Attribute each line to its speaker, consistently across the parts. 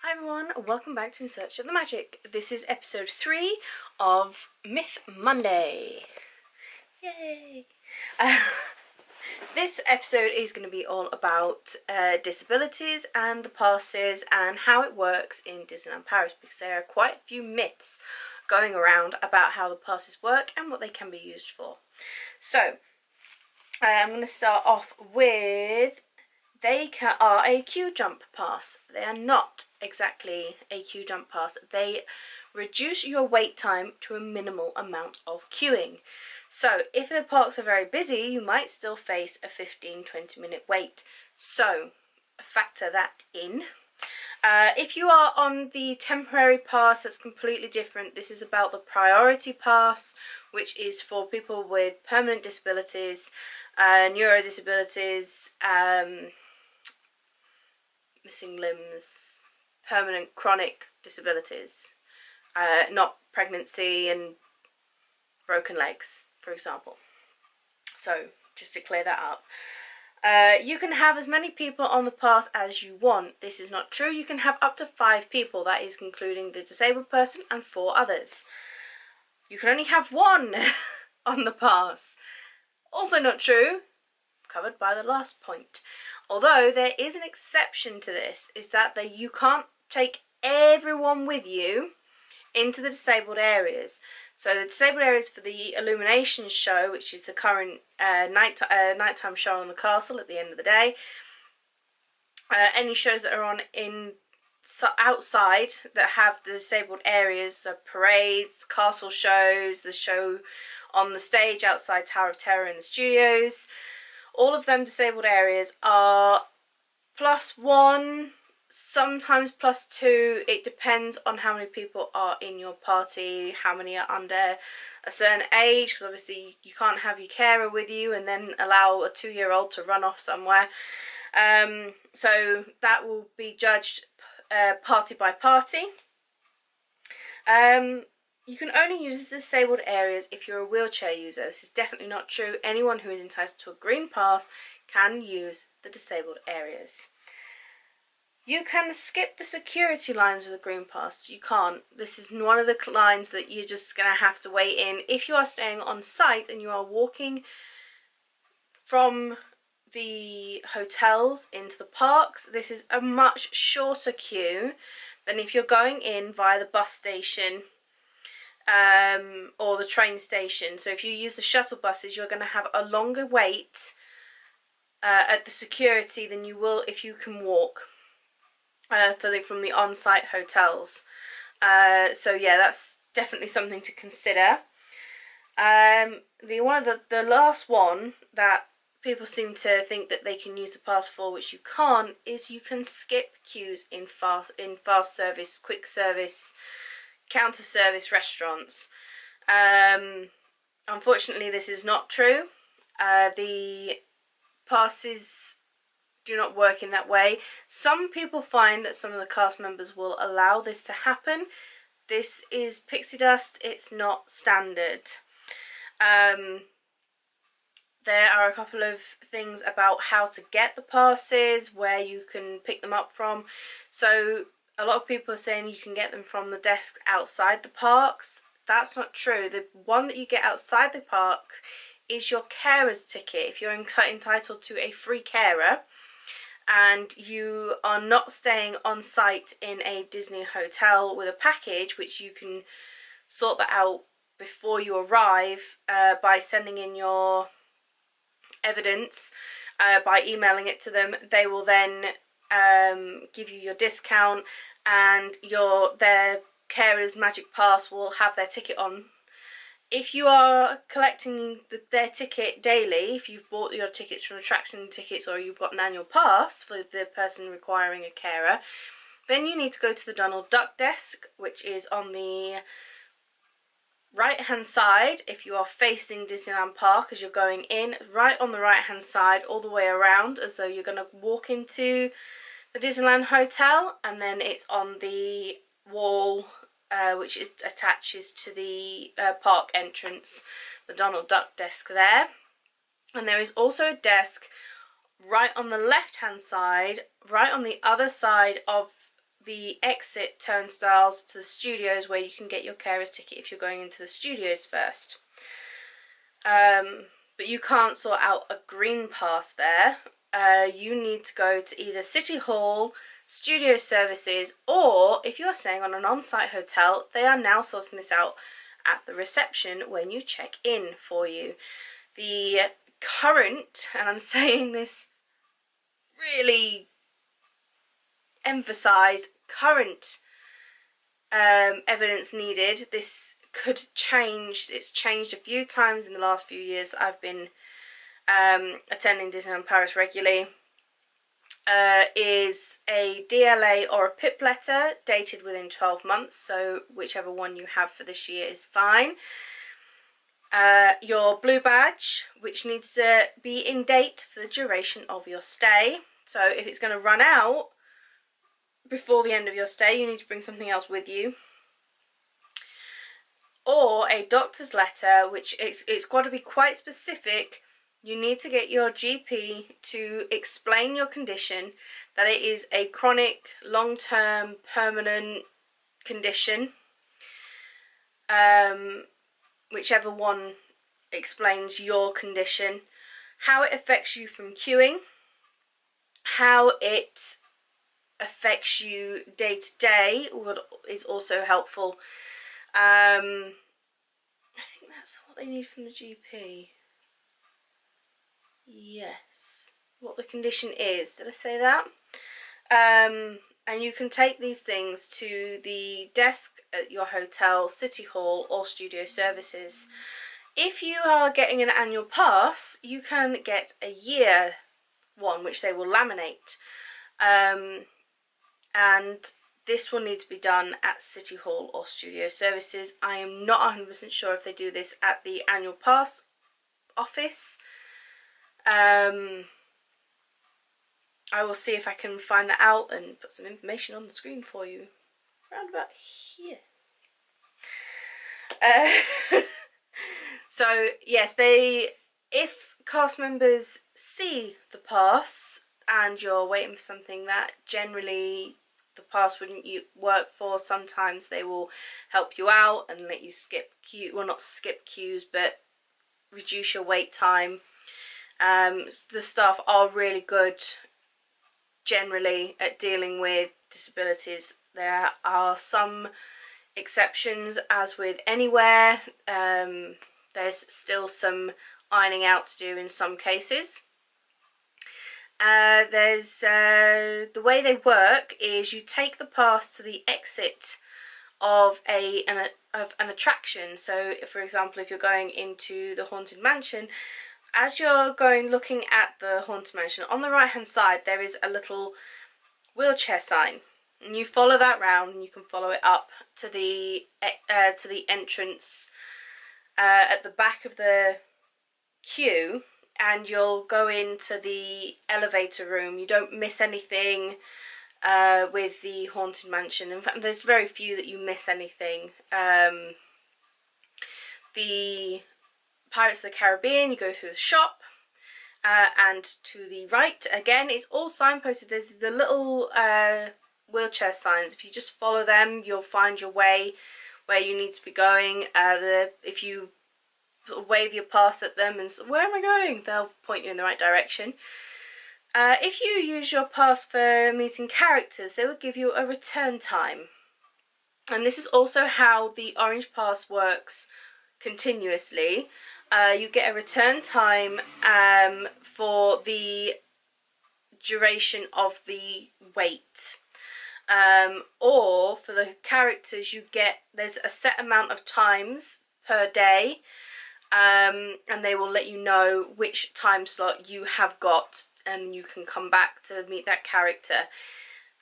Speaker 1: Hi everyone, welcome back to In Search of the Magic. This is episode 3 of Myth Monday. Yay! This episode is going to be all about disabilities and the passes and how it works in Disneyland Paris, because there are quite a few myths going around about how the passes work and what they can be used for. So, I'm going to start off with they are a queue jump pass. They are not exactly a queue jump pass. They reduce your wait time to a minimal amount of queuing. So if the parks are very busy, you might still face a 15-20 minute wait. So factor that in. If you are on the temporary pass, that's completely different. This is about the priority pass, which is for people with permanent disabilities, neuro disabilities, missing limbs, permanent chronic disabilities, not pregnancy and broken legs, for example. So just to clear that up. You can have as many people on the pass as you want. This is not true. You can have up to 5 people. That is including the disabled person and 4 others. You can only have 1 on the pass. Also not true. Covered by the last point. Although there is an exception to this, is that you can't take everyone with you into the disabled areas. So the disabled areas for the illumination show, which is the current nighttime show on the castle at the end of the day. Any shows that are on outside that have the disabled areas, so parades, castle shows, the show on the stage outside Tower of Terror in the studios. All of them disabled areas are +1, sometimes +2. It depends on how many people are in your party, how many are under a certain age, because obviously you can't have your carer with you and then allow a 2-year-old to run off somewhere. So that will be judged party by party. You can only use the disabled areas if you're a wheelchair user. This is definitely not true. Anyone who is entitled to a green pass can use the disabled areas. You can skip the security lines with a green pass. You can't. This is one of the lines that you're just going to have to wait in. If you are staying on site and you are walking from the hotels into the parks, this is a much shorter queue than if you're going in via the bus station or the train station. So if you use the shuttle buses, you're going to have a longer wait at the security than you will if you can walk from the on-site hotels. So yeah, that's definitely something to consider. The last one that people seem to think that they can use the pass for, which you can't, is you can skip queues in fast service, quick service, counter service restaurants. Unfortunately, this is not true. The passes do not work in that way. Some people find that some of the cast members will allow this to happen. This is pixie dust. It's not standard. There are a couple of things about how to get the passes, where you can pick them up from. So a lot of people are saying you can get them from the desk outside the parks. That's not true. The one that you get outside the park is your carer's ticket. If you're entitled to a free carer and you are not staying on site in a Disney hotel with a package, which you can sort that out before you arrive by sending in your evidence, by emailing it to them. They will then give you your discount, and their carer's magic pass will have their ticket on. If you are collecting their ticket daily, if you've bought your tickets from attraction tickets or you've got an annual pass for the person requiring a carer, then you need to go to the Donald Duck desk, which is on the right hand side. If you are facing Disneyland Park as you're going in, right on the right hand side all the way around, as though you're going to walk into the Disneyland Hotel, and then it's on the wall which attaches to the park entrance, the Donald Duck desk there. And there is also a desk right on the left hand side, right on the other side of the exit turnstiles to the studios where you can get your carer's ticket if you're going into the studios first. But you can't sort out a green pass there. You need to go to either City Hall, Studio Services, or if you're staying on an on-site hotel, they are now sorting this out at the reception when you check in for you. The current, and I'm saying this really emphasised, current evidence needed. This could change. It's changed a few times in the last few years that I've been attending Disneyland Paris regularly. Is a DLA or a PIP letter dated within 12 months, so whichever one you have for this year is fine. Your blue badge, which needs to be in date for the duration of your stay. So if it's going to run out before the end of your stay, you need to bring something else with you. Or a doctor's letter, which it's got to be quite specific. You need to get your GP to explain your condition, that it is a chronic, long-term, permanent condition. Whichever one explains your condition, how it affects you from queuing, how it affects you day to day is also helpful. I think that's what they need from the GP. Yes, what the condition is. Did I say that? And you can take these things to the desk at your hotel, City Hall, or Studio Services. If you are getting an annual pass, you can get a year one, which they will laminate. And this will need to be done at City Hall or Studio Services. I am not 100% sure if they do this at the annual pass office. I will see if I can find that out and put some information on the screen for you. Around about here. So yes, if cast members see the pass and you're waiting for something that generally the pass wouldn't work for, sometimes they will help you out and let you skip queue. Well, not skip queues, but reduce your wait time. The staff are really good generally at dealing with disabilities. There are some exceptions, as with anywhere. There's still some ironing out to do in some cases. The way they work is you take the pass to the exit of an attraction. So for example, if you're going into the Haunted Mansion, as you're looking at the Haunted Mansion, on the right hand side there is a little wheelchair sign, and you follow that round and you can follow it up to the entrance at the back of the queue, and you'll go into the elevator room. You don't miss anything with the Haunted Mansion. In fact, there's very few that you miss anything. The Pirates of the Caribbean, you go through the shop, and to the right, again, it's all signposted. There's the little wheelchair signs. If you just follow them, you'll find your way where you need to be going. If you sort of wave your pass at them and say, "Where am I going?" they'll point you in the right direction. If you use your pass for meeting characters, they will give you a return time. And this is also how the Orange Pass works continuously. You get a return time for the duration of the wait. Or for the characters, there's a set amount of times per day, and they will let you know which time slot you have got, and you can come back to meet that character.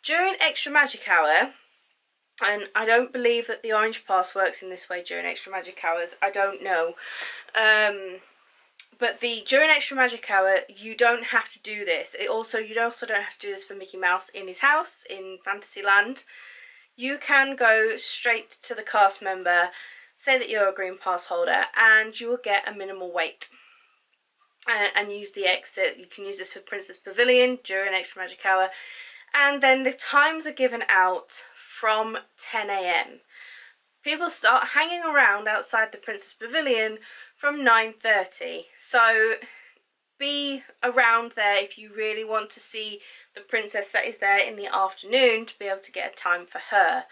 Speaker 1: During Extra Magic Hour, and I don't believe that the Orange Pass works in this way during Extra Magic Hours, I don't know. But during Extra Magic Hour, you don't have to do this. You also don't have to do this for Mickey Mouse in his house in Fantasyland. You can go straight to the cast member, say that you're a green pass holder, and you will get a minimal wait. And use the exit. You can use this for Princess Pavilion during Extra Magic Hour. And then the times are given out from 10 a.m. People start hanging around outside the Princess Pavilion from 9:30. So be around there if you really want to see the princess that is there in the afternoon, to be able to get a time for her.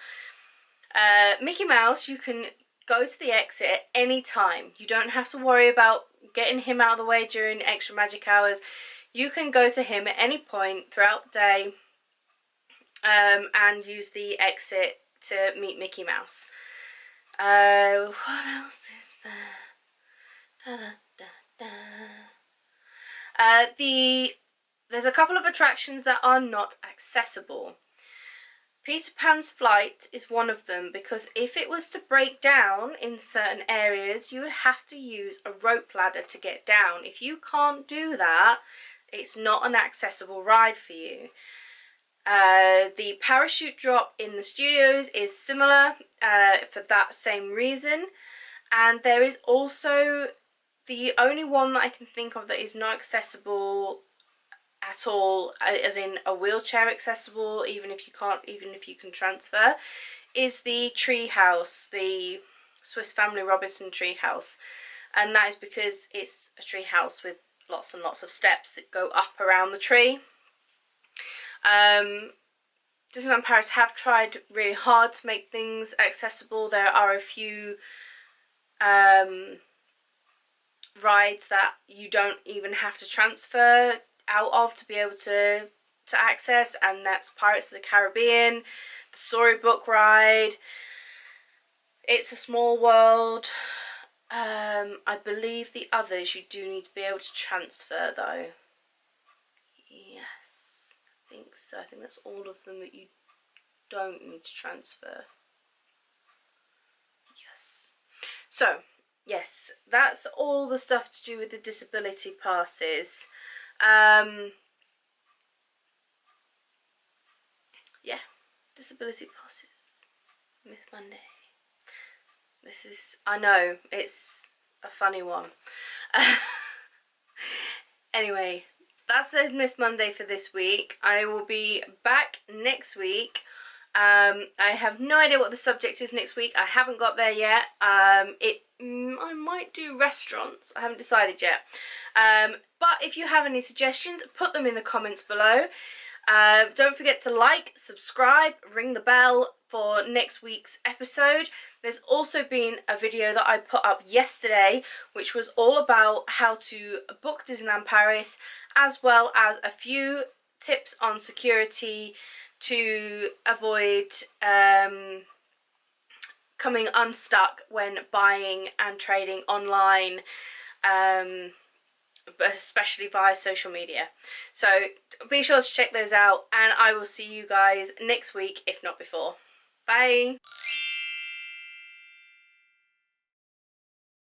Speaker 1: Mickey Mouse, you can go to the exit at any time. You don't have to worry about getting him out of the way during extra magic hours. You can go to him at any point throughout the day and use the exit to meet Mickey Mouse. What else is there? Da, da, da, da. There's a couple of attractions that are not accessible. Peter Pan's Flight is one of them, because if it was to break down in certain areas, you would have to use a rope ladder to get down. If you can't do that, it's not an accessible ride for you. The parachute drop in the studios is similar for that same reason. And there is also the only one that I can think of that is not accessible at all, as in a wheelchair accessible, even if you can transfer, is the tree house, the Swiss Family Robinson tree house. And that is because it's a tree house with lots and lots of steps that go up around the tree. Disneyland Paris have tried really hard to make things accessible. There are a few rides that you don't even have to transfer out of to be able to access, and that's Pirates of the Caribbean, the Storybook ride, It's a Small World. I believe the others you do need to be able to transfer though. Yes, I think so. I think that's all of them that you don't need to transfer. Yes. So, yes, that's all the stuff to do with the disability passes. Yeah, disability passes. Myth Monday. This is, I know, it's a funny one. Anyway, that's the Myth Monday for this week. I will be back next week. I have no idea what the subject is next week. I haven't got there yet. I might do restaurants. I haven't decided yet. But if you have any suggestions, put them in the comments below. Don't forget to like, subscribe, ring the bell for next week's episode. There's also been a video that I put up yesterday, which was all about how to book Disneyland Paris, as well as a few tips on security to avoid coming unstuck when buying and trading online, but especially via social media. So be sure to check those out, and I will see you guys next week, if not before. Bye!